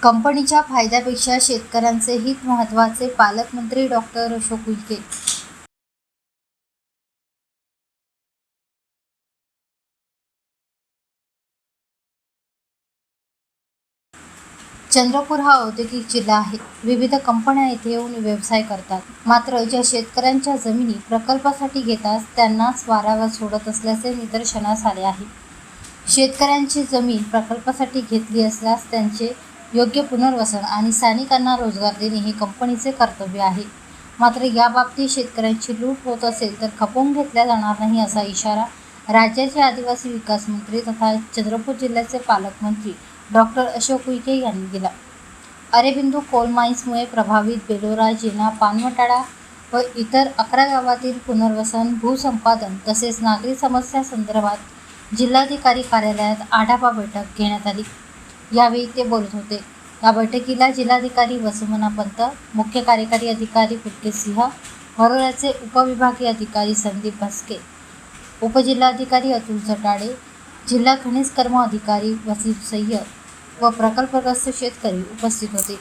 कंपनीच्या फायद्यापेक्षा शेतकऱ्यांचे हित महत्त्वाचे, पालकमंत्री डॉक्टर अशोक उईके. चंद्रपूर हा औद्योगिक जिल्हा आहे. विविध कंपन्या येथे येऊन व्यवसाय करतात. मात्र ज्या शेतकऱ्यांच्या जमिनी प्रकल्पासाठी घेतात त्यांनाच वाऱ्यावर सोडत असल्याचे निदर्शनास आले आहे. शेतकऱ्यांची जमीन प्रकल्पासाठी घेतली असल्यास त्यांचे योग्य पुनर्वसन आणि स्थानिकांना रोजगार देणे हे कंपनीचे कर्तव्य आहे. मात्र याबाबतीत शेतकऱ्यांची लूट होत असेल तर खपवून घेतल्या जाणार नाही, असा इशारा राज्याचे आदिवासी विकास मंत्री तथा चंद्रपूर जिल्ह्याचे पालकमंत्री डॉक्टर अशोक उईके यांनी दिला. अरेबिंदू कोल माईन्समुळे प्रभावित बेलोरा, जेना, पानवटाळा व इतर 11 गावातील पुनर्वसन, भूसंपादन तसेच नागरी समस्यांसंदर्भात जिल्हाधिकारी कार्यालयात आढावा बैठक घेण्यात आली. यावेळी ते बोलत होते. या बैठकीला जिल्हाधिकारी वसुमना पंत, मुख्य कार्यकारी अधिकारी पुलकेत सिंह, वरोऱ्याचे उपविभागीय अधिकारी संदीप भस्के, उपजिल्हाधिकारी अतुल जटाडे, जिल्हा खनिज कर्म अधिकारी वसीम सय्यद व प्रकल्पग्रस्त शेतकरी उपस्थित होते.